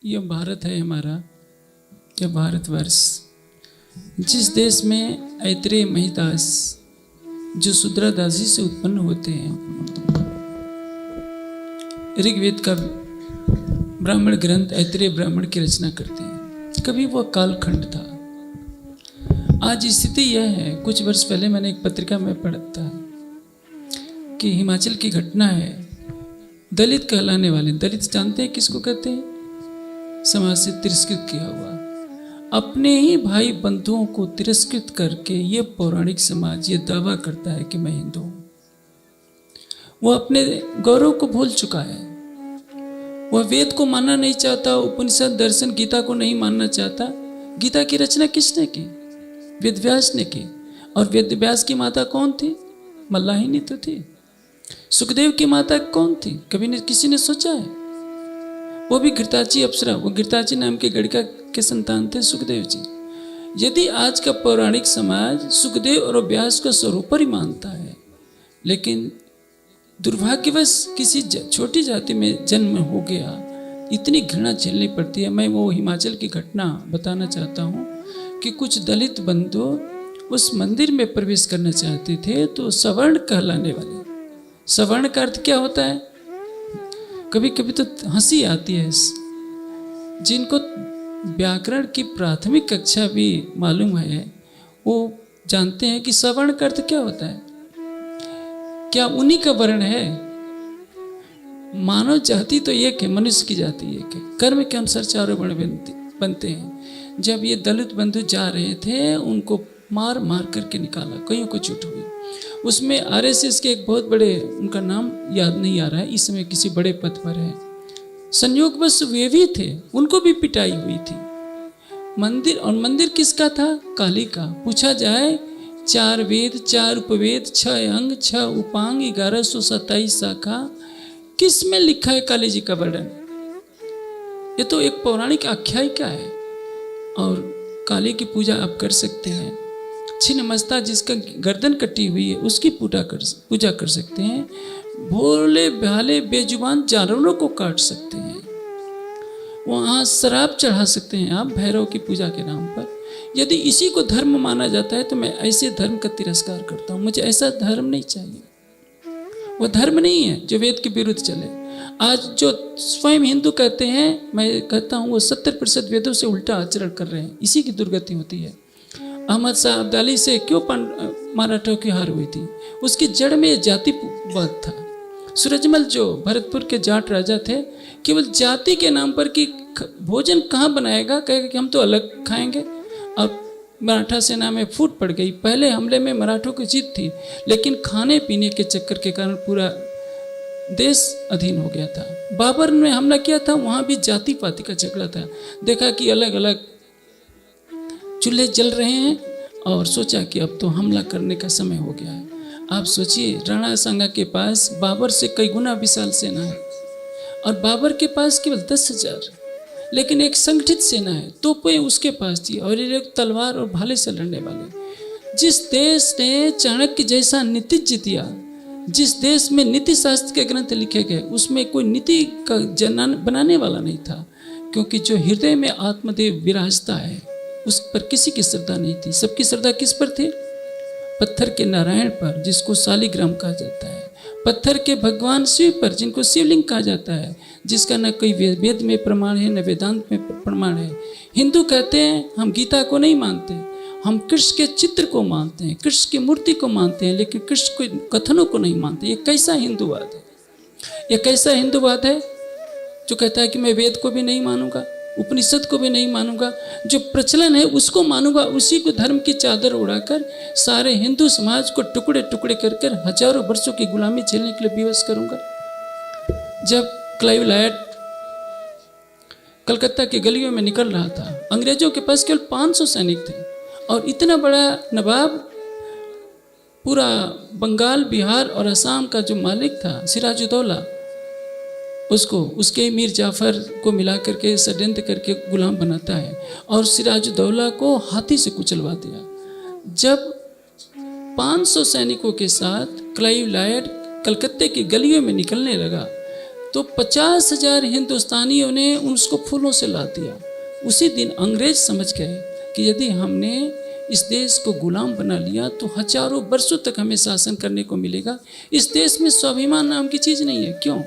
ये भारत है हमारा, ये भारतवर्ष, जिस देश में ऐत्रेय महिदास जो शूद्रा दासी से उत्पन्न होते हैं। ऋग्वेद का ब्राह्मण ग्रंथ ऐत्रेय ब्राह्मण की रचना करते हैं। कभी वह कालखंड था। आज स्थिति यह है, कुछ वर्ष पहले मैंने एक पत्रिका में पढ़ा था कि हिमाचल की घटना है। दलित कहलाने वाले, दलित जानते हैं किसको कहते हैं? समाज से तिरस्कृत किया हुआ, अपने ही भाई बंधुओं को तिरस्कृत करके ये पौराणिक समाज ये दावा करता है कि मैं हिंदू हूं। वो अपने गौरव को भूल चुका है। वह वेद को मानना नहीं चाहता, उपनिषद दर्शन गीता को नहीं मानना चाहता। गीता की रचना किसने की? वेदव्यास ने की। और वेदव्यास की माता कौन थी? मल्लाहिनी तो थी। सुखदेव की माता कौन थी? कभी किसी ने सोचा है? वो भी घृताची अप्सरा, वो घृताची नाम के गणिका के संतान थे सुखदेव जी। यदि आज का पौराणिक समाज सुखदेव और व्यास को स्वरूप ही मानता है, लेकिन दुर्भाग्यवश किसी छोटी जाति में जन्म हो गया, इतनी घृणा झेलनी पड़ती है। मैं वो हिमाचल की घटना बताना चाहता हूँ कि कुछ दलित बंधु उस मंदिर में प्रवेश करना चाहते थे, तो सवर्ण कहलाने वाले, सवर्ण का अर्थ क्या होता है? कभी कभी तो हंसी आती है। जिनको व्याकरण की प्राथमिक कक्षा भी मालूम है वो जानते हैं कि सवर्ण का अर्थ क्या होता है। क्या उन्हीं का वर्ण है? मानव जाति तो एक है, मनुष्य की जाति एक है। कर्म के अनुसार चारों वर्ण बनते हैं। जब ये दलित बंधु जा रहे थे, उनको मार मार करके निकाला, कईयों को चोट हुई। उसमें आरएसएस के एक बहुत बड़े, उनका नाम याद नहीं आ रहा है इस समय, किसी बड़े पद पर है, संयोगवश वे भी थे, उनको भी पिटाई हुई थी। मंदिर, और मंदिर किसका था? काली का। पूछा जाए 4 वेद 4 उपवेद 6 अंग 6 उपांग 1127 शाखा, किस में लिखा है काली जी का वर्णन? ये तो एक पौराणिक आख्यायिका है। और काली की पूजा आप कर सकते हैं। छिन्नमस्ता जिसका गर्दन कटी हुई है उसकी पूजा कर सकते हैं। भोले भाले बेजुबान जानवरों को काट सकते हैं। वहाँ शराब चढ़ा सकते हैं आप भैरव की पूजा के नाम पर। यदि इसी को धर्म माना जाता है तो मैं ऐसे धर्म का तिरस्कार करता हूँ। मुझे ऐसा धर्म नहीं चाहिए। वो धर्म नहीं है जो वेद के विरुद्ध चले। आज जो स्वयं हिंदू कहते हैं, मैं कहता हूँ वो 70% वेदों से उल्टा आचरण कर रहे हैं। इसी की दुर्गति होती है। अहमद शाह अब्दाली से क्यों मराठों की हार हुई थी? उसकी जड़ में जातिवाद था। सूरजमल जो भरतपुर के जाट राजा थे, केवल जाति के नाम पर कि भोजन कहाँ बनाएगा, कहेगा कि हम तो अलग खाएंगे। अब मराठा सेना में फूट पड़ गई। पहले हमले में मराठों की जीत थी, लेकिन खाने पीने के चक्कर के कारण पूरा देश अधीन हो गया था। बाबर ने हमला किया था, वहाँ भी जाति पाति का झगड़ा था। देखा कि अलग अलग चूल्हे जल रहे हैं और सोचा कि अब तो हमला करने का समय हो गया है। आप सोचिए, राणा सांगा के पास बाबर से कई गुना विशाल सेना है, और बाबर के पास केवल 10,000, लेकिन एक संगठित सेना है। तोपें उसके पास थी और एक तलवार और भाले से लड़ने वाले। जिस देश ने चाणक्य जैसा नीतिज्ञ दिया, जिस देश में नीति शास्त्र के ग्रंथ लिखे गए, उसमें कोई नीति का बनाने वाला नहीं था, क्योंकि जो हृदय में आत्मदेव विराजता है उस पर किसी की श्रद्धा नहीं थी। सबकी श्रद्धा किस पर थी? पत्थर के नारायण पर, जिसको शालिग्राम कहा जाता है। पत्थर के भगवान शिव पर, जिनको शिवलिंग कहा जाता है, जिसका न कोई वेद में प्रमाण है न वेदांत में प्रमाण है। हिंदू कहते हैं हम गीता को नहीं मानते, हम कृष्ण के चित्र को मानते हैं, कृष्ण की मूर्ति को मानते हैं, लेकिन कृष्ण के कथनों को नहीं मानते। ये कैसा हिंदूवाद है? ये कैसा हिंदूवाद है जो कहता है कि मैं वेद को भी नहीं मानूंगा, उपनिषद को भी नहीं मानूंगा, जो प्रचलन है उसको मानूंगा, उसी को धर्म की चादर उड़ाकर सारे हिंदू समाज को टुकड़े टुकड़े कर कर हजारों वर्षों की गुलामी झेलने के लिए विवश करूंगा। जब क्लाइव लायड कलकत्ता की गलियों में निकल रहा था, अंग्रेजों के पास केवल 500 सैनिक थे, और इतना बड़ा नवाब, पूरा बंगाल बिहार और असम का जो मालिक था सिराजुद्दौला, उसको उसके मीर जाफर को मिला करके षड्यंत्र करके गुलाम बनाता है और सिराजुद्दौला को हाथी से कुचलवा दिया। जब 500 सैनिकों के साथ क्लाइव लायड कलकत्ते की गलियों में निकलने लगा तो 50,000 हिंदुस्तानियों ने उसको फूलों से ला दिया। उसी दिन अंग्रेज समझ गए कि यदि हमने इस देश को गुलाम बना लिया तो हजारों वर्षों तक हमें शासन करने को मिलेगा। इस देश में स्वाभिमान नाम की चीज़ नहीं है। क्यों?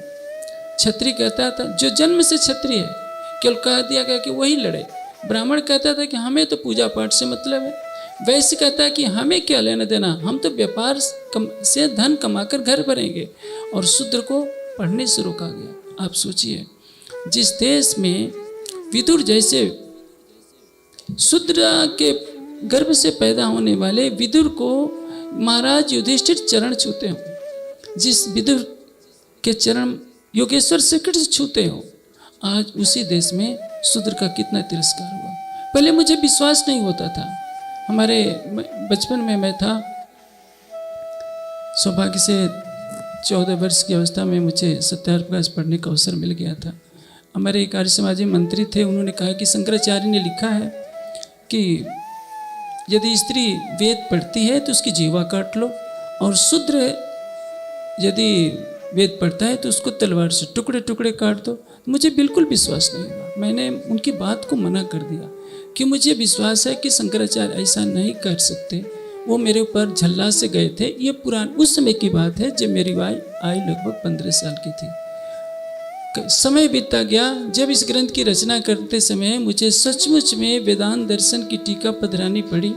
क्षत्रिय कहता था जो जन्म से क्षत्रिय है, केवल कह दिया गया कि वही लड़े। ब्राह्मण कहता था कि हमें तो पूजा पाठ से मतलब है। वैश्य कहता है कि हमें क्या लेना देना, हम तो व्यापार से धन कमाकर घर भरेंगे। और शूद्र को पढ़ने से रोका गया। आप सोचिए, जिस देश में विदुर जैसे शूद्र के गर्भ से पैदा होने वाले विदुर को महाराज युधिष्ठिर चरण छूते हो, जिस विदुर के चरण योगेश्वर श्री कृष्ण छूते हो, आज उसी देश में शूद्र का कितना तिरस्कार हुआ। पहले मुझे विश्वास नहीं होता था। हमारे बचपन में मैं था, सौभाग्य से 14 वर्ष की अवस्था में मुझे सत्याप्रकाश पढ़ने का अवसर मिल गया था। हमारे एक आर्य समाजी मंत्री थे, उन्होंने कहा कि शंकराचार्य ने लिखा है कि यदि स्त्री वेद पढ़ती है तो उसकी जीवा काट लो, और शूद्र यदि वेद पढ़ता है तो उसको तलवार से टुकड़े टुकड़े काट दो। मुझे बिल्कुल विश्वास नहीं हुआ। मैंने उनकी बात को मना कर दिया कि मुझे विश्वास है कि शंकराचार्य ऐसा नहीं कर सकते। वो मेरे ऊपर झल्ला से गए थे। ये पुरान उस समय की बात है जब मेरी आयु लगभग 15 साल की थी। समय बीतता गया। जब इस ग्रंथ की रचना करते समय मुझे सचमुच में वेदांत दर्शन की टीका पधरानी पड़ी।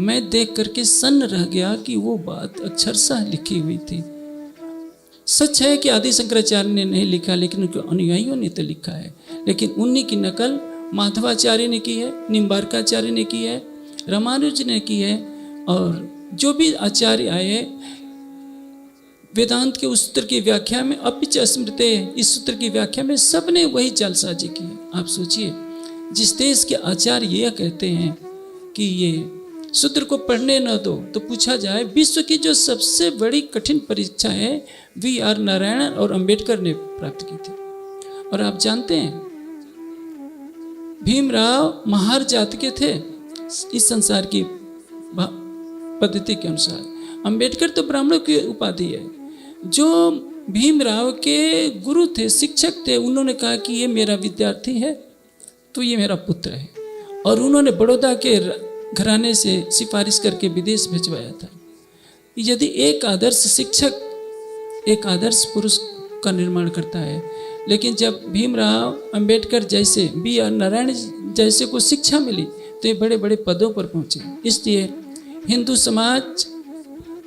मैं देख करके सन्न रह गया कि वो बात अक्षरशः लिखी हुई थी। सच है कि आदि शंकराचार्य ने नहीं लिखा, लेकिन उनके अनुयायियों ने तो लिखा है। लेकिन उन्हीं की नकल माधवाचार्य ने की है, निम्बार्काचार्य ने की है, रामानुज ने की है, और जो भी आचार्य आए वेदांत के उस सूत्र की व्याख्या में, अपिच स्मृते इस सूत्र की व्याख्या में सबने वही जालसाजी की है। आप सोचिए, जिस देश के आचार्य ये कहते हैं कि ये सूत्र को पढ़ने न दो, तो पूछा जाए विश्व की जो सबसे बड़ी कठिन परीक्षा है V.R. नारायण और अंबेडकर ने प्राप्त की थी। और आप जानते हैं भीमराव महार जाति के थे इस संसार की पद्धति के अनुसार। अंबेडकर तो ब्राह्मणों की उपाधि है। जो भीमराव के गुरु थे, शिक्षक थे, उन्होंने कहा कि ये मेरा विद्यार्थी है तो ये मेरा पुत्र है, और उन्होंने बड़ौदा के घराने से सिफारिश करके विदेश भिजवाया था। यदि एक आदर्श शिक्षक एक आदर्श पुरुष का निर्माण करता है, लेकिन जब भीमराव अंबेडकर जैसे V.R. नारायण जैसे को शिक्षा मिली तो ये बड़े बड़े पदों पर पहुंचे। इसलिए हिंदू समाज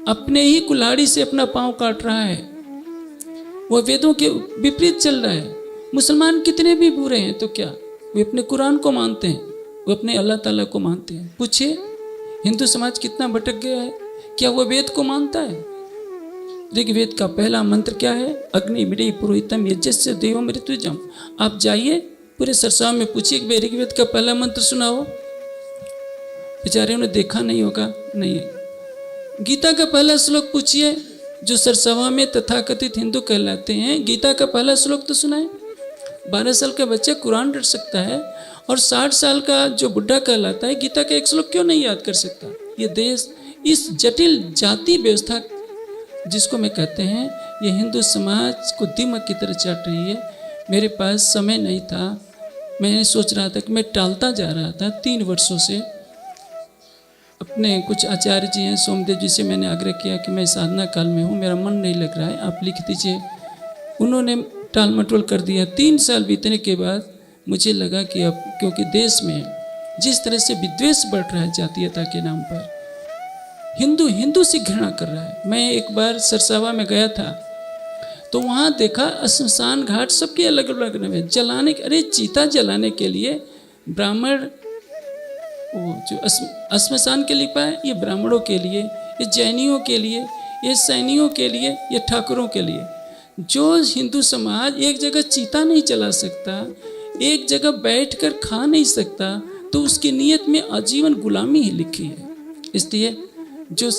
अपने ही कुल्हाड़ी से अपना पांव काट रहा है। वह वेदों के विपरीत चल रहा है। मुसलमान कितने भी बुरे हैं तो क्या, वे अपने कुरान को मानते हैं, वो अपने अल्लाह ताला को मानते हैं। पूछिए हिंदू समाज कितना भटक गया है। क्या वो वेद को मानता है? ऋग्वेद का पहला मंत्र क्या है? अग्नि मिडे पुरोहितम यज्ञस्य देव मृत्युजम। आप जाइए पूरे सरसाव में पूछिए कि ऋग्वेद का पहला मंत्र सुनाओ। बेचारे उन्हें देखा नहीं होगा, नहीं है। गीता का पहला श्लोक पूछिए, जो सरसवा में तथाकथित हिंदू कहलाते हैं, गीता का पहला श्लोक तो सुनाए। 12 साल का बच्चा कुरान रट सकता है, और 60 साल का जो बुढ़ा कहलाता है गीता का एक श्लोक क्यों नहीं याद कर सकता? ये देश इस जटिल जाति व्यवस्था जिसको मैं कहते हैं, ये हिंदू समाज को दीमक की तरह चाट रही है। मेरे पास समय नहीं था। मैंने सोच रहा था कि मैं टालता जा रहा था 3 वर्षों से। अपने कुछ आचार्य जी हैं, सोमदेव जी से मैंने आग्रह किया कि मैं साधना काल में हूँ, मेरा मन नहीं लग रहा है, आप लिख दीजिए। उन्होंने टाल मटोल कर दिया। 3 साल बीतने के बाद मुझे लगा कि अब, क्योंकि देश में जिस तरह से विद्वेष बढ़ रहा है जातीयता के नाम पर, हिंदू से घृणा कर रहा है। मैं एक बार सरसावा में गया था तो वहाँ देखा श्मशान घाट सबके अलग अलग नाम है जलाने। अरे चीता जलाने के लिए ब्राह्मण, वो जो श्मशान के लिए पाए, ये ब्राह्मणों के लिए, ये जैनियों के लिए, ये सैनियों के लिए, ये ठाकुरों के लिए। जो हिंदू समाज एक जगह चीता नहीं जला सकता, एक जगह बैठकर खा नहीं सकता, तो उसकी नीयत में आजीवन गुलामी ही लिखी है। इसलिए जो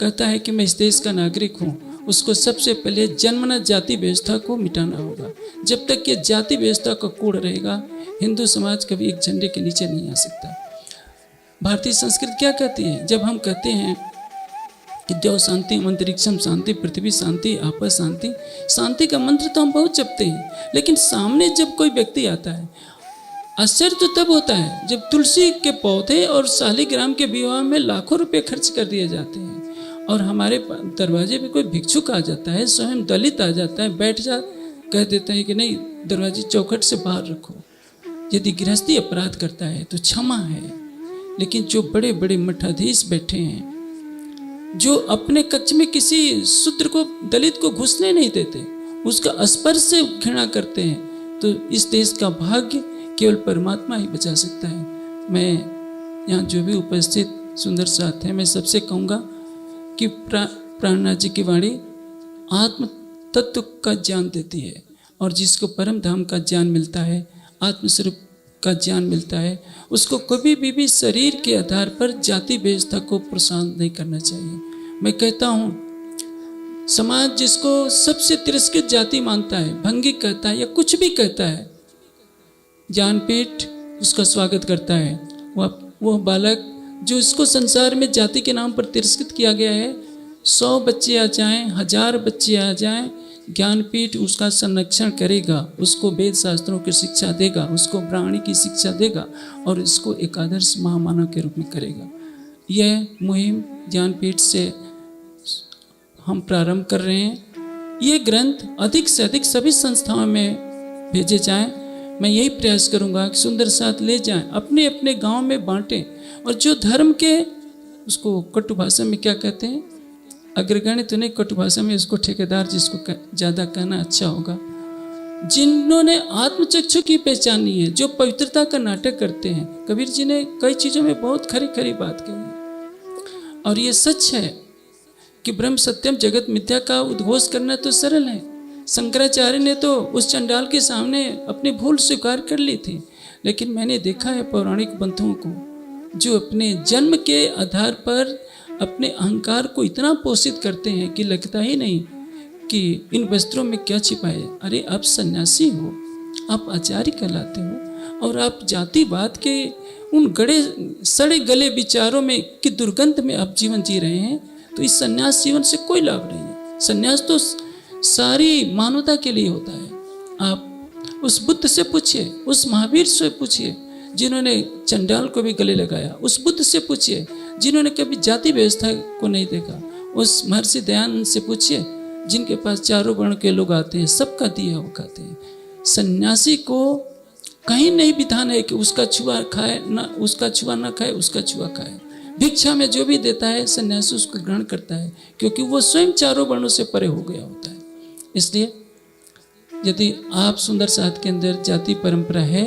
कहता है कि मैं इस देश का नागरिक हूँ, उसको सबसे पहले जन्मना जाति व्यवस्था को मिटाना होगा। जब तक ये जाति व्यवस्था का कोड रहेगा, हिंदू समाज कभी एक झंडे के नीचे नहीं आ सकता। भारतीय संस्कृति क्या कहती है? जब हम कहते हैं कि देव शांति अंतरिक्षम शांति पृथ्वी शांति आपस शांति। शांति का मंत्र तो हम बहुत जपते हैं, लेकिन सामने जब कोई व्यक्ति आता है, आश्चर्य तो तब होता है जब तुलसी के पौधे और शालिग्राम के विवाह में लाखों रुपए खर्च कर दिए जाते हैं और हमारे दरवाजे पे कोई भिक्षुक आ जाता है, स्वयं दलित आ जाता है, बैठ जा कह देता है कि नहीं दरवाजे चौखट से बाहर रखो। यदि गृहस्थी अपराध करता है तो क्षमा है, लेकिन जो बड़े बड़े मठाधीश बैठे हैं, जो अपने कक्ष में किसी शूद्र को दलित को घुसने नहीं देते, उसका स्पर्श से घृणा करते हैं, तो इस देश का भाग्य केवल परमात्मा ही बचा सकता है। मैं यहाँ जो भी उपस्थित सुंदर साथ हैं, मैं सबसे कहूँगा कि प्राणनाथ जी की वाणी आत्म तत्व का ज्ञान देती है, और जिसको परम धाम का ज्ञान मिलता है, आत्मस्वरूप का ज्ञान मिलता है, उसको कभी भी शरीर के आधार पर जाति व्यवस्था को प्रशांत नहीं करना चाहिए। मैं कहता हूँ समाज जिसको सबसे तिरस्कृत जाति मानता है, भंगी कहता है या कुछ भी कहता है, ज्ञानपीठ उसका स्वागत करता है। वह बालक जो इसको संसार में जाति के नाम पर तिरस्कृत किया गया है, 100 बच्चे आ जाएं, 1000 बच्चे आ जाएं, ज्ञानपीठ उसका संरक्षण करेगा, उसको वेद शास्त्रों की शिक्षा देगा, उसको ब्राह्मणी की शिक्षा देगा और इसको एक आदर्श महामानव के रूप में करेगा। यह मुहिम ज्ञानपीठ से हम प्रारंभ कर रहे हैं। ये ग्रंथ अधिक से अधिक सभी संस्थाओं में भेजे जाएं। मैं यही प्रयास करूंगा कि सुंदर साथ ले जाएं, अपने अपने गांव में बांटें, और जो धर्म के, उसको कटु भाषा में क्या कहते हैं, अग्रगण्य तो नहीं, कटु भाषा में उसको ठेकेदार, जिसको ज़्यादा कहना अच्छा होगा, जिन्होंने आत्मचक्षु की पहचानी है, जो पवित्रता का नाटक करते हैं। कबीर जी ने कई चीज़ों में बहुत खरी खरी बात कही है, और ये सच है कि ब्रह्म सत्यम जगत मिथ्या का उद्घोष करना तो सरल है। शंकराचार्य ने तो उस चंडाल के सामने अपनी भूल स्वीकार कर ली थी, लेकिन मैंने देखा है पौराणिक बंधुओं को जो अपने जन्म के आधार पर अपने अहंकार को इतना पोषित करते हैं कि लगता ही नहीं कि इन वस्त्रों में क्या छिपा है। अरे आप सन्यासी हो, आप आचार्य कहलाते हो, और आप जातिवाद के उन गड़े सड़े गले विचारों में की दुर्गंध में आप जीवन जी रहे हैं, तो इस सन्यास जीवन से कोई लाभ नहीं है। सन्यास तो सारी मानवता के लिए होता है। आप उस बुद्ध से पूछिए, उस महावीर से पूछिए जिन्होंने चंडाल को भी गले लगाया, उस बुद्ध से पूछिए जिन्होंने कभी जाति व्यवस्था को नहीं देखा, उस महर्षि दयानंद से पूछिए जिनके पास चारों वर्ण के लोग आते हैं, सबका दिया वो खाते हैं। सन्यासी को कहीं नहीं विधान है कि उसका छुआ खाए ना, उसका छुआ ना खाए, उसका छुआ खाए। भिक्षा में जो भी देता है सन्यासी उसको ग्रहण करता है, क्योंकि वो स्वयं चारों वर्णों से परे हो गया होता है। इसलिए यदि आप सुंदर साथ के अंदर जाति परंपरा है,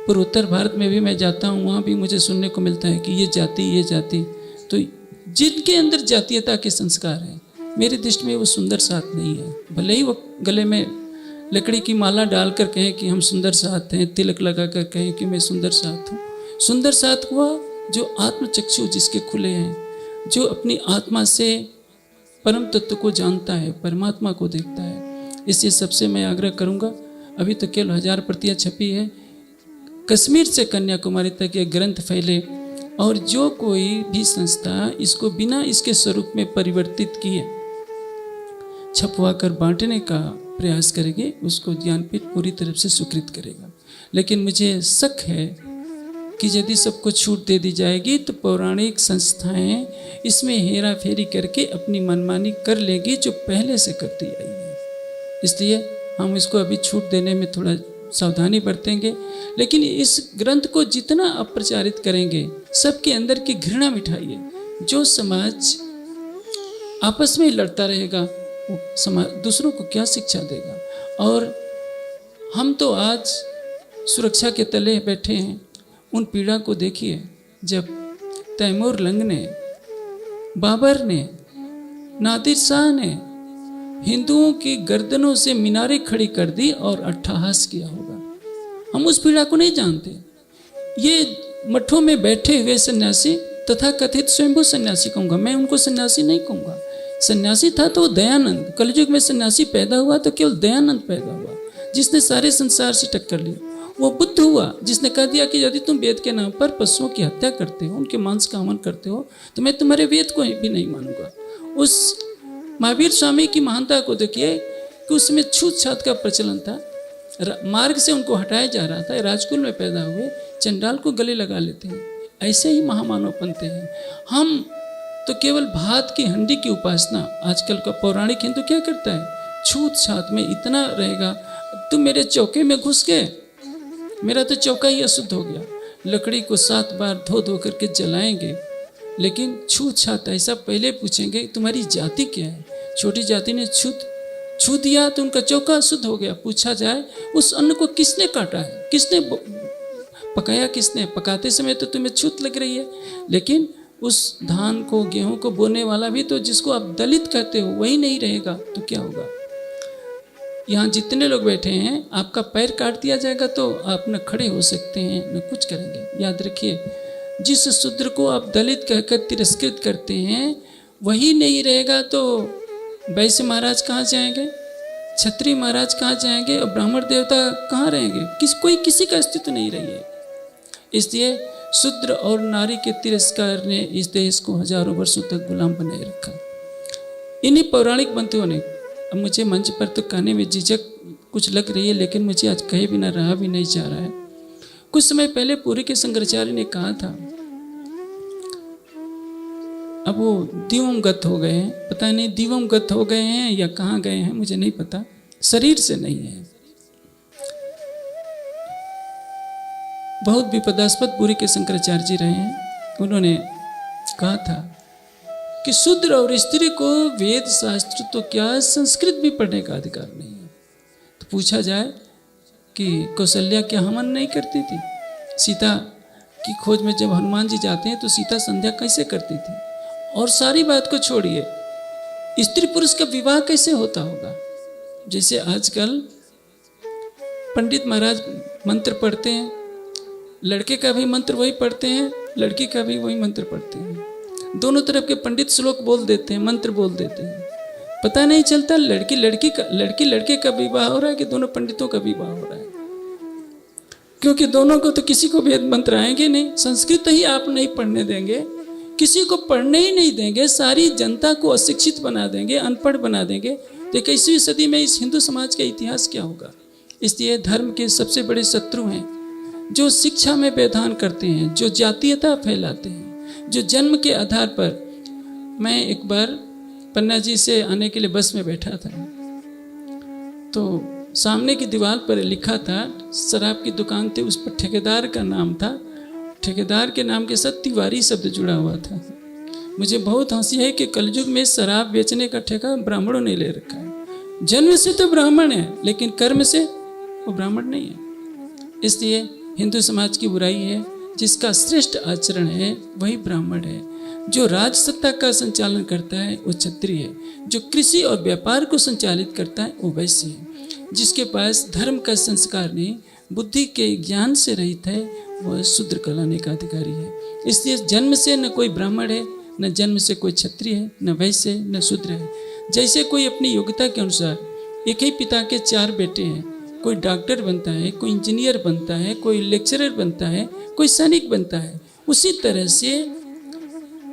पूर्वोत्तर भारत में भी मैं जाता हूँ, वहाँ भी मुझे सुनने को मिलता है कि ये जाति, तो जिनके अंदर जातीयता के संस्कार हैं, मेरी दृष्टि में वो सुंदर साथ नहीं है। भले ही वो गले में लकड़ी की माला डालकर कहें कि हम सुंदर साथ हैं, तिलक लगा कर कहें कि मैं सुंदर साथ हूँ। सुंदर साथ हुआ जो आत्मचक्षु जिसके खुले हैं, जो अपनी आत्मा से परम तत्व को जानता है, परमात्मा को देखता है। इसलिए सबसे मैं आग्रह करूँगा, अभी तो केवल 1000 प्रतियाँ छपी है, कश्मीर से कन्याकुमारी तक ये ग्रंथ फैले, और जो कोई भी संस्था इसको बिना इसके स्वरूप में परिवर्तित किए छपवा कर बांटने का प्रयास करेंगे, उसको ज्ञानपीठ पूरी तरफ से स्वीकृत करेगा। लेकिन मुझे शक है कि यदि सबको छूट दे दी जाएगी तो पौराणिक संस्थाएं इसमें हेरा फेरी करके अपनी मनमानी कर लेगी, जो पहले से करती आई है। इसलिए हम इसको अभी छूट देने में थोड़ा सावधानी बरतेंगे, लेकिन इस ग्रंथ को जितना आप प्रचारित करेंगे, सबके अंदर की घृणा मिटाइए। जो समाज आपस में लड़ता रहेगा, वो समाज दूसरों को क्या शिक्षा देगा। और हम तो आज सुरक्षा के तले बैठे हैं, उन पीड़ा को देखिए जब तैमूर लंग ने, बाबर ने, नादिर शाह ने हिंदुओं की गर्दनों से मीनारें खड़ी कर दी और अट्टहास किया होगा। हम उस पीड़ा को नहीं जानते। ये मठों में बैठे हुए सन्यासी, तथा कथित स्वयंभू सन्यासी कहूँगा, मैं उनको सन्यासी नहीं कहूँगा। सन्यासी था तो दयानंद, कलयुग में सन्यासी पैदा हुआ तो केवल दयानंद पैदा हुआ, जिसने सारे संसार से टक्कर ली। वो बुद्ध हुआ जिसने कह दिया कि यदि तुम वेद के नाम पर पशुओं की हत्या करते हो, उनके मांस का हवन करते हो, तो मैं तुम्हारे वेद को भी नहीं मानूंगा। उस महावीर स्वामी की महानता को देखिए कि उसमें छूत छात का प्रचलन था, मार्ग से उनको हटाया जा रहा था। राजकुल में पैदा हुए, चंडाल को गले लगा लेते हैं। ऐसे ही महामानव बनते हैं। हम तो केवल भात की हंडी की उपासना, आजकल का पौराणिक हिंदू क्या करता है, छूत छात में इतना रहेगा। तुम मेरे चौके में घुस गए, मेरा तो चौका ही अशुद्ध हो गया। लकड़ी को 7 बार धो धो करके जलाएंगे, लेकिन छूत छात ऐसा पहले पूछेंगे तुम्हारी जाति क्या है। छोटी जाति ने छू दिया तो उनका चौका अशुद्ध हो गया। पूछा जाए उस अन्न को किसने काटा है, किसने पकाया, किसने पकाते समय तो तुम्हें छूत लग रही है, लेकिन उस धान को गेहूं को बोने वाला भी तो जिसको आप दलित कहते हो वही नहीं रहेगा तो क्या होगा। यहाँ जितने लोग बैठे हैं, आपका पैर काट दिया जाएगा तो आप न खड़े हो सकते हैं न कुछ करेंगे। याद रखिए, जिस शूद्र को आप दलित कहकर तिरस्कृत करते हैं वही नहीं रहेगा तो वैश्य महाराज कहाँ जाएंगे, क्षत्रिय महाराज कहाँ जाएंगे और ब्राह्मण देवता कहाँ रहेंगे। कोई किसी का अस्तित्व नहीं रही है। इसलिए शूद्र और नारी के तिरस्कार ने इस देश को हजारों वर्षों तक गुलाम बनाए रखा। इन्हीं पौराणिक मंत्रों ने, अब मुझे मंच पर तो कहने में झिझक कुछ लग रही है, लेकिन मुझे आज कहे बिना रहा भी नहीं जा रहा है। कुछ समय पहले पुरी के शंकराचार्य ने कहा था, अब वो दिवंगत हो गए हैं, पता नहीं दिवंगत हो गए हैं या कहाँ गए हैं मुझे नहीं पता, शरीर से नहीं है। बहुत विपदास्पद पुरी के शंकराचार्य जी रहे हैं। उन्होंने कहा था कि शूद्र और स्त्री को वेद शास्त्र तो क्या संस्कृत भी पढ़ने का अधिकार नहीं है। तो पूछा जाए कि कौशल्या क्या हवन नहीं करती थी? सीता की खोज में जब हनुमान जी जाते हैं तो सीता संध्या कैसे करती थी? और सारी बात को छोड़िए, स्त्री पुरुष का विवाह कैसे होता होगा? जैसे आजकल पंडित महाराज मंत्र पढ़ते हैं, लड़के का भी मंत्र वही पढ़ते हैं, लड़की का भी वही मंत्र पढ़ते हैं। दोनों तरफ के पंडित श्लोक बोल देते हैं, मंत्र बोल देते हैं। पता नहीं चलता लड़की लड़के का विवाह हो रहा है कि दोनों पंडितों का विवाह हो रहा है, क्योंकि दोनों को तो किसी को वेद मंत्र आएंगे नहीं। संस्कृत ही आप नहीं पढ़ने देंगे, किसी को पढ़ने ही नहीं देंगे, सारी जनता को अशिक्षित बना देंगे, अनपढ़ बना देंगे, तो 21वीं सदी में इस हिंदू समाज का इतिहास क्या होगा। इसलिए धर्म के सबसे बड़े शत्रु हैं जो शिक्षा में व्यवधान करते हैं, जो जातीयता फैलाते हैं, जो जन्म के आधार पर। मैं एक बार पन्ना जी से आने के लिए बस में बैठा था, तो सामने की दीवार पर लिखा था, शराब की दुकान थी, उस पर ठेकेदार का नाम था। ठेकेदार के नाम के साथ तिवारी शब्द जुड़ा हुआ था। मुझे बहुत हंसी है कि कलयुग में शराब बेचने का ठेका ब्राह्मणों ने ले रखा है। जन्म से तो ब्राह्मण है, लेकिन कर्म से वो ब्राह्मण नहीं है। इसलिए हिंदू समाज की बुराई है, जिसका श्रेष्ठ आचरण है वही ब्राह्मण है। जो राज सत्ता का संचालन करता है वो क्षत्रिय है, जो कृषि और व्यापार को संचालित करता है वो वैश्य है, जिसके पास धर्म का संस्कार नहीं, बुद्धि के ज्ञान से रहित है, वह शूद्र कहलाने का अधिकारी है। इसलिए जन्म से न कोई ब्राह्मण है, न जन्म से कोई क्षत्रिय है, न वैश्य है, न शूद्र है। जैसे कोई अपनी योग्यता के अनुसार, एक ही पिता के 4 बेटे हैं, कोई डॉक्टर बनता है, कोई इंजीनियर बनता है, कोई लेक्चरर बनता है, कोई सैनिक बनता है, उसी तरह से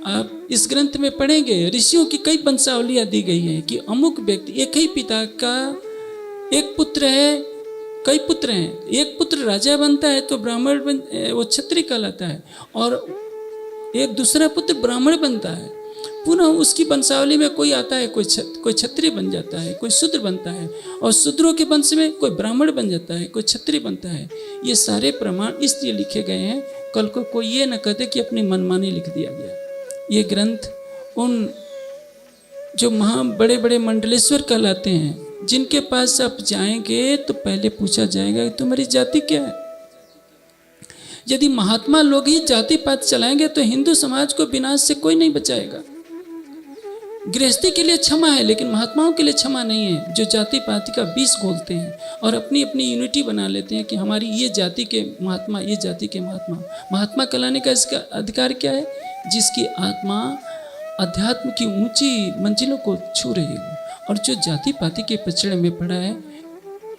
आप इस ग्रंथ में पढ़ेंगे ऋषियों की कई वंशावलियाँ दी गई हैं कि अमुक व्यक्ति, एक ही पिता का एक पुत्र है, कई पुत्र हैं, एक पुत्र राजा बनता है तो ब्राह्मण वो क्षत्रिय कहलाता है, और एक दूसरा पुत्र ब्राह्मण बनता है, पुनः उसकी वंशावली में कोई आता है, कोई क्षत्रिय बन जाता है, कोई शूद्र बनता है, और शूद्रों के वंश में कोई ब्राह्मण बन जाता है, कोई क्षत्रिय बनता है। ये सारे प्रमाण इसलिए लिखे गए हैं, कल को कोई ये न कहते कि अपनी मनमानी लिख दिया गया। ये ग्रंथ उन जो बड़े बड़े मंडलेश्वर कहलाते हैं, जिनके पास आप जाएंगे तो पहले पूछा जाएगा कि तुम्हारी जाति क्या है। यदि महात्मा लोग ही जाति पात चलाएंगे तो हिंदू समाज को विनाश से कोई नहीं बचाएगा। गृहस्थी के लिए क्षमा है, लेकिन महात्माओं के लिए क्षमा नहीं है, जो जाति पाति का विष घोलते हैं और अपनी अपनी यूनिटी बना लेते हैं कि हमारी ये जाति के महात्मा, ये जाति के महात्मा। महात्मा कहलाने का इसका अधिकार क्या है? जिसकी आत्मा अध्यात्म की ऊंची मंजिलों को छू रही हो। और जो जाति पाति के पचड़े में पड़ा है,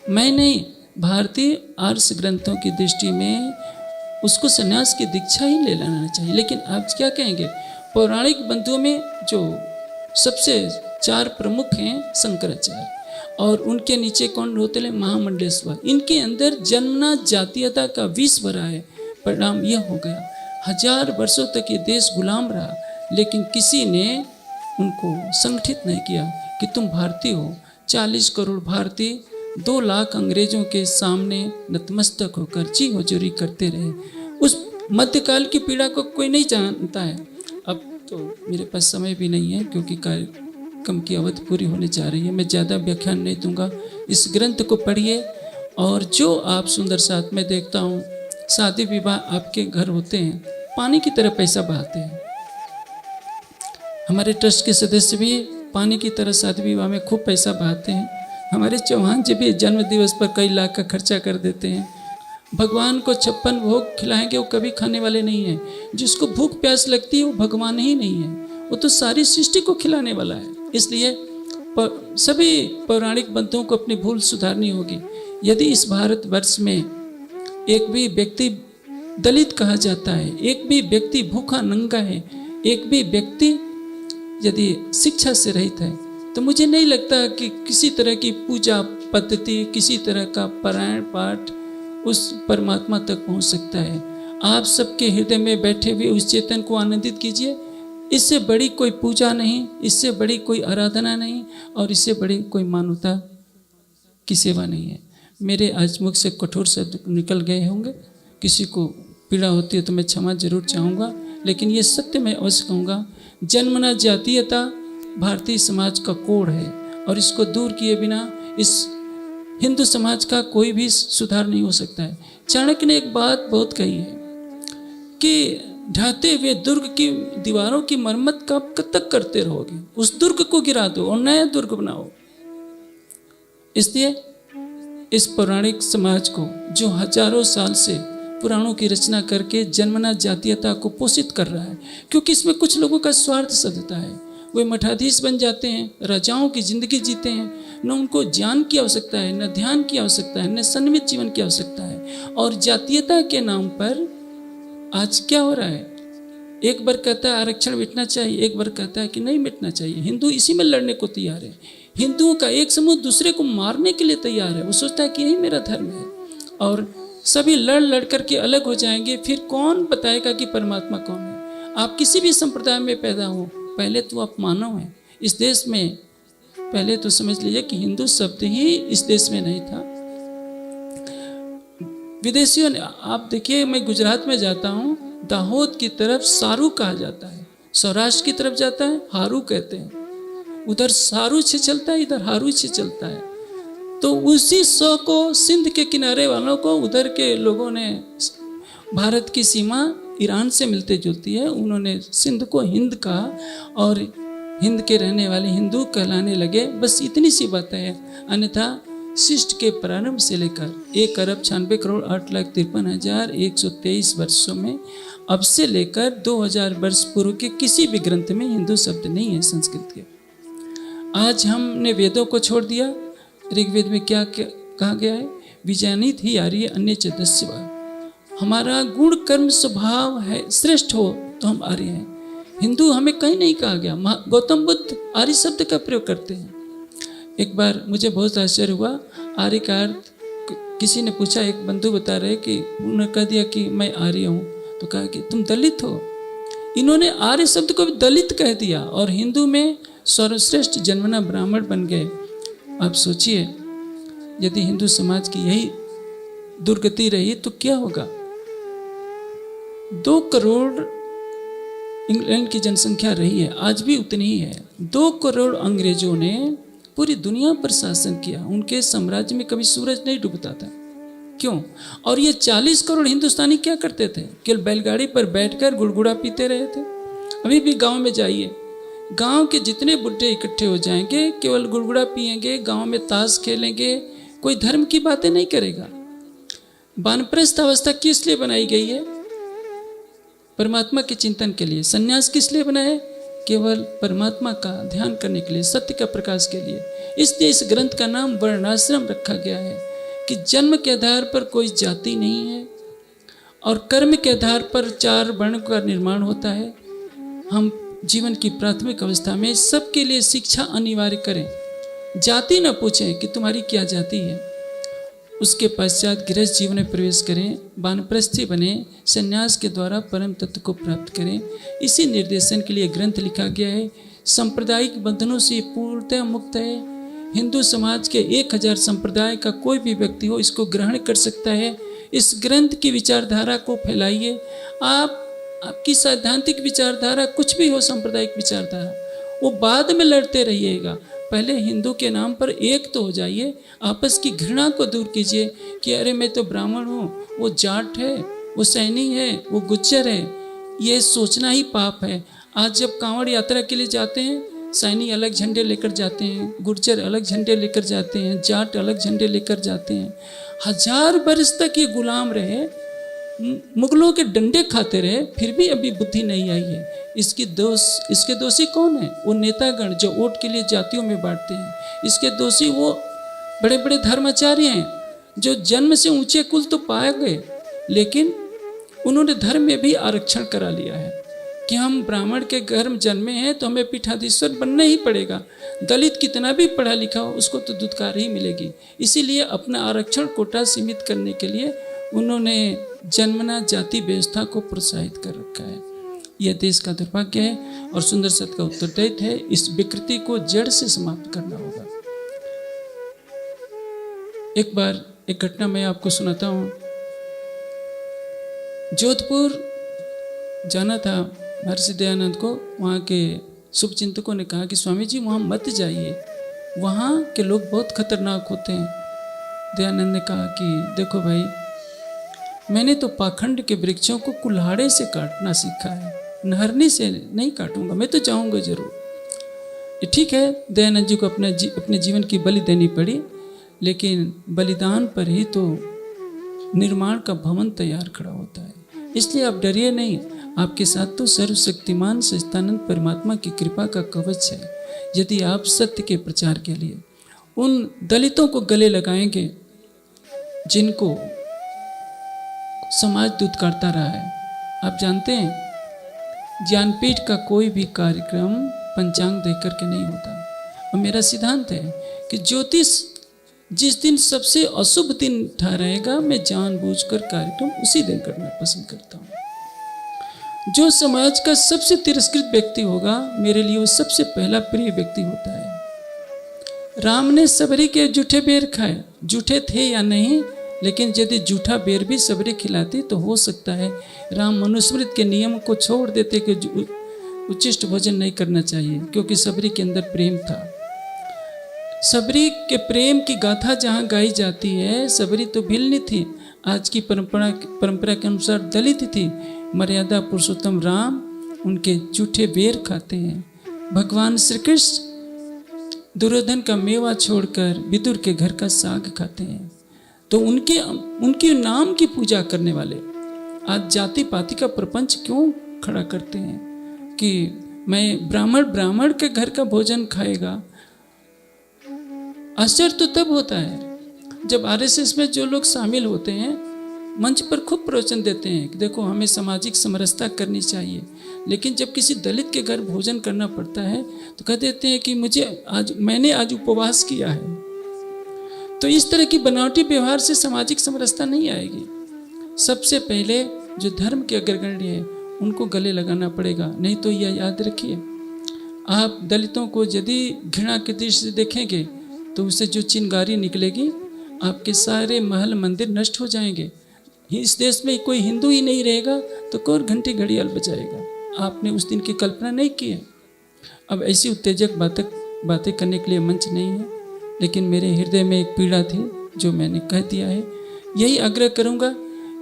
मैं नहीं, भारतीय आर्ष ग्रंथों की दृष्टि में उसको संन्यास की दीक्षा ही ले लेना चाहिए। लेकिन आप क्या कहेंगे, पौराणिक ग्रंथों में जो सबसे 4 प्रमुख हैं शंकराचार्य, और उनके नीचे कौन होते हैं? महामंडलेश्वर। इनके अंदर जन्मना जातीयता का विष भरा है। परिणाम यह हो गया, 1000 वर्षों तक ये देश गुलाम रहा, लेकिन किसी ने उनको संगठित नहीं किया कि तुम भारतीय हो। 40 करोड़ भारतीय 2 लाख अंग्रेजों के सामने नतमस्तक होकर जी हुजूरी करते रहे। उस मध्यकाल की पीड़ा को कोई नहीं जानता है। अब तो मेरे पास समय भी नहीं है, क्योंकि कार्यक्रम की अवधि पूरी होने जा रही है। मैं ज़्यादा व्याख्यान नहीं दूंगा। इस ग्रंथ को पढ़िए, और जो आप सुंदर साथ में देखता हूँ, शादी विवाह आपके घर होते हैं, पानी की तरह पैसा बहाते हैं। हमारे ट्रस्ट के सदस्य भी पानी की तरह शादी विवाह में खूब पैसा बहाते हैं। हमारे चौहान जी भी जन्म दिवस पर कई लाख का खर्चा कर देते हैं। भगवान को 56 भोग खिलाएंगे, वो कभी खाने वाले नहीं हैं। जिसको भूख प्यास लगती है वो भगवान ही नहीं है, वो तो सारी सृष्टि को खिलाने वाला है। इसलिए सभी पौराणिक बंधुओं को अपनी भूल सुधारनी होगी। यदि इस भारतवर्ष में एक भी व्यक्ति दलित कहा जाता है, एक भी व्यक्ति भूखा नंगा है, एक भी व्यक्ति यदि शिक्षा से रहित है, तो मुझे नहीं लगता कि किसी तरह की पूजा पद्धति, किसी तरह का पारायण पाठ उस परमात्मा तक पहुंच सकता है। आप सबके हृदय में बैठे हुए उस चेतन को आनंदित कीजिए। इससे बड़ी कोई पूजा नहीं, इससे बड़ी कोई आराधना नहीं, और इससे बड़ी कोई मानवता की सेवा नहीं है। मेरे आज मुख से कठोर शब्द निकल गए होंगे, किसी को पीड़ा होती है तो मैं क्षमा जरूर चाहूँगा, लेकिन ये सत्य मैं अवश्य कहूँगा। जन्मना जातीयता भारतीय समाज का कोड है, और इसको दूर किए बिना इस हिंदू समाज का कोई भी सुधार नहीं हो सकता है। चाणक्य ने एक बात बहुत कही है कि ढहते हुए दुर्ग की दीवारों की मरम्मत कब तक करते रहोगे? उस दुर्ग को गिरा दो और नया दुर्ग बनाओ। इसलिए इस पौराणिक समाज को, जो हजारों साल से पुराणों की रचना करके जन्मना जातीयता को पोषित कर रहा है, क्योंकि इसमें कुछ लोगों का स्वार्थ सधता है। वे मठाधीश बन जाते हैं, राजाओं की जिंदगी जीते हैं। न उनको ज्ञान की आवश्यकता है, न ध्यान की आवश्यकता है, न संयमित जीवन की आवश्यकता है। और जातीयता के नाम पर आज क्या हो रहा है? एक बार कहता है आरक्षण मिटना चाहिए, एक बार कहता है कि नहीं मिटना चाहिए। हिंदू इसी में लड़ने को तैयार है। हिंदुओं का एक समूह दूसरे को मारने के लिए तैयार है। वो सोचता है कि यही मेरा धर्म है, और सभी लड़ करके अलग हो जाएंगे। फिर कौन बताएगा कि परमात्मा कौन है? आप किसी भी संप्रदाय में पैदा हो, पहले तो आप मानव हैं। इस देश में पहले तो समझ लीजिए कि हिंदू शब्द ही इस देश में नहीं था। विदेशियों ने, आप देखिए, मैं गुजरात में जाता हूँ, दाहोद की तरफ सारू कहा जाता है, सौराष्ट्र की तरफ जाता है हारू कहते हैं। उधर सारू से चलता है, इधर हारू से चलता है। तो उसी सौ को सिंध के किनारे वालों को, उधर के लोगों ने, भारत की सीमा ईरान से मिलते जुलती है, उन्होंने सिंध को हिंद कहा, और हिंद के रहने वाले हिंदू कहलाने लगे। बस इतनी सी बात है। अन्यथा सृष्टि के प्रारंभ से लेकर 1,96,08,53,123 वर्षों में, अब से लेकर 2000 वर्ष पूर्व के किसी भी ग्रंथ में हिंदू शब्द नहीं है संस्कृत के। आज हमने वेदों को छोड़ दिया। ऋग्वेद में क्या कहा गया है? विजयनित ही आर्य अन्य च दस्यवा। हमारा गुण कर्म स्वभाव है, श्रेष्ठ हो तो हम आर्य हैं। हिंदू हमें कहीं नहीं कहा गया। गौतम बुद्ध आर्य शब्द का प्रयोग करते हैं। एक बार मुझे बहुत आश्चर्य हुआ, आर्य का अर्थ किसी ने पूछा, एक बंधु बता रहे कि उन्होंने कह दिया कि मैं आर्य हूँ, तो कहा कि तुम दलित हो। इन्होंने आर्य शब्द को भी दलित कह दिया, और हिंदू में सर्वश्रेष्ठ जन्मना ब्राह्मण बन गए। आप सोचिए, यदि हिंदू समाज की यही दुर्गति रही तो क्या होगा? 2 करोड़ इंग्लैंड की जनसंख्या रही है, आज भी उतनी ही है। 2 करोड़ अंग्रेजों ने पूरी दुनिया पर शासन किया। उनके साम्राज्य में कभी सूरज नहीं डूबता था। क्यों? और ये 40 करोड़ हिंदुस्तानी क्या करते थे? केवल बैलगाड़ी पर बैठकर गुड़गुड़ा पीते रहे थे। अभी भी गांव में जाइए, गांव के जितने बुढ़े इकट्ठे हो जाएंगे, केवल गुड़गुड़ा पिएंगे, गांव में ताश खेलेंगे, कोई धर्म की बातें नहीं करेगा। वानप्रस्थ अवस्था किस लिए बनाई गई है? परमात्मा के चिंतन के लिए। सन्यास किस लिए बनाए? केवल परमात्मा का ध्यान करने के लिए, सत्य का प्रकाश के लिए। इसलिए इस ग्रंथ का नाम वर्णाश्रम रखा गया है कि जन्म के आधार पर कोई जाति नहीं है, और कर्म के आधार पर 4 वर्ण का निर्माण होता है। हम जीवन की प्राथमिक अवस्था में सबके लिए शिक्षा अनिवार्य करें। जाति न पूछें कि तुम्हारी क्या जाति है। उसके पश्चात गृहस्थ जीवन में प्रवेश करें, वानप्रस्थी बने, संन्यास के द्वारा परम तत्व को प्राप्त करें। इसी निर्देशन के लिए ग्रंथ लिखा गया है। सांप्रदायिक बंधनों से पूर्णतः मुक्त है। हिंदू समाज के 1000 संप्रदाय का कोई भी व्यक्ति हो इसको ग्रहण कर सकता है। इस ग्रंथ की विचारधारा को फैलाइए। आपकी सैद्धांतिक विचारधारा कुछ भी हो, सांप्रदायिक विचारधारा, वो बाद में लड़ते रहिएगा। पहले हिंदू के नाम पर एक तो हो जाइए। आपस की घृणा को दूर कीजिए कि अरे मैं तो ब्राह्मण हूँ, वो जाट है, वो सैनी है, वो गुज्जर है। ये सोचना ही पाप है। आज जब कांवड़ यात्रा के लिए जाते हैं, सैनी अलग झंडे लेकर जाते हैं, गुर्जर अलग झंडे लेकर जाते हैं, जाट अलग झंडे लेकर जाते हैं। 1000 वर्ष तक ये गुलाम रहे, मुगलों के डंडे खाते रहे, फिर भी अभी बुद्धि नहीं आई है। इसके दोषी कौन है? वो नेतागण जो वोट के लिए जातियों में बांटते हैं। इसके दोषी वो बड़े बड़े धर्माचार्य हैं जो जन्म से ऊंचे कुल तो पाए गए, लेकिन उन्होंने धर्म में भी आरक्षण करा लिया है कि हम ब्राह्मण के घर में जन्मे हैं तो हमें पीठाधीश्वर बनना ही पड़ेगा। दलित कितना भी पढ़ा लिखा हो उसको तो दुत्कार ही मिलेगी। इसीलिए अपना आरक्षण कोटा सीमित करने के लिए उन्होंने जन्मना जाति व्यवस्था को प्रोत्साहित कर रखा है। यह देश का दुर्भाग्य है और सुंदर सत्य का उत्तरदायित्व है। इस विकृति को जड़ से समाप्त करना होगा। एक बार एक घटना मैं आपको सुनाता हूँ। जोधपुर जाना था महर्षि दयानंद को। वहाँ के शुभचिंतकों ने कहा कि स्वामी जी वहाँ मत जाइए, वहाँ के लोग बहुत खतरनाक होते हैं। दयानंद ने कहा कि देखो भाई, मैंने तो पाखंड के वृक्षों को कुल्हाड़े से काटना सीखा है, नहरनी से नहीं काटूंगा। मैं तो जाऊंगा जरूर। ठीक है, दयानंद जी को अपने जीवन की बलि देनी पड़ी, लेकिन बलिदान पर ही तो निर्माण का भवन तैयार खड़ा होता है। इसलिए आप डरिए नहीं। आपके साथ तो सर्वशक्तिमान सच्चिदानंद परमात्मा की कृपा का कवच है। यदि आप सत्य के प्रचार के लिए उन दलितों को गले लगाएंगे जिनको समाज दुत्कारता रहा है। आप जानते हैं ज्ञानपीठ का कोई भी कार्यक्रम पंचांग देख करके नहीं होता। और मेरा सिद्धांत है कि ज्योतिष जिस दिन सबसे अशुभ दिन ठहराएगा, मैं जानबूझकर कार्यक्रम उसी दिन करना पसंद करता हूँ। जो समाज का सबसे तिरस्कृत व्यक्ति होगा, मेरे लिए वो सबसे पहला प्रिय व्यक्ति होता है। राम ने सबरी के जूठे बेर खाए, जूठे थे या नहीं, लेकिन यदि जूठा बेर भी सबरी खिलाती तो हो सकता है राम मनुस्मृति के नियम को छोड़ देते कि उच्चिष्ट भोजन नहीं करना चाहिए, क्योंकि सबरी के अंदर प्रेम था। सबरी के प्रेम की गाथा जहाँ गाई जाती है, सबरी तो भिल्ली थी, आज की परंपरा के अनुसार दलित थी। मर्यादा पुरुषोत्तम राम उनके जूठे बेर खाते हैं। भगवान श्री कृष्ण दुर्योधन का मेवा छोड़कर विदुर के घर का साग खाते हैं। तो उनके नाम की पूजा करने वाले आज जाति पाति का प्रपंच क्यों खड़ा करते हैं कि मैं ब्राह्मण के घर का भोजन खाएगा। आश्चर्य तो तब होता है जब आरएसएस में जो लोग शामिल होते हैं मंच पर खूब प्रवचन देते हैं कि देखो हमें सामाजिक समरसता करनी चाहिए, लेकिन जब किसी दलित के घर भोजन करना पड़ता है तो कह देते हैं कि मैंने आज उपवास किया है। तो इस तरह की बनावटी व्यवहार से सामाजिक समरसता नहीं आएगी। सबसे पहले जो धर्म के अग्रगण्य है उनको गले लगाना पड़ेगा। नहीं तो यह याद रखिए, आप दलितों को यदि घृणा की दृष्टि से देखेंगे तो उससे जो चिंगारी निकलेगी, आपके सारे महल मंदिर नष्ट हो जाएंगे। इस देश में कोई हिंदू ही नहीं रहेगा तो कौन घंटी घड़ियाल बजाएगा। आपने उस दिन की कल्पना नहीं की है। अब ऐसी उत्तेजक बातें करने के लिए मंच नहीं है, लेकिन मेरे हृदय में एक पीड़ा थी जो मैंने कह दिया है। यही आग्रह करूँगा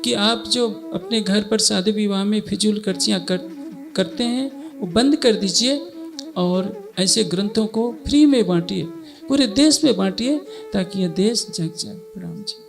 कि आप जो अपने घर पर शादी विवाह में फिजूल खर्चियाँ करते हैं वो बंद कर दीजिए और ऐसे ग्रंथों को फ्री में बांटिए, पूरे देश में बांटिए ताकि यह देश जग जाए। प्रणाम जी।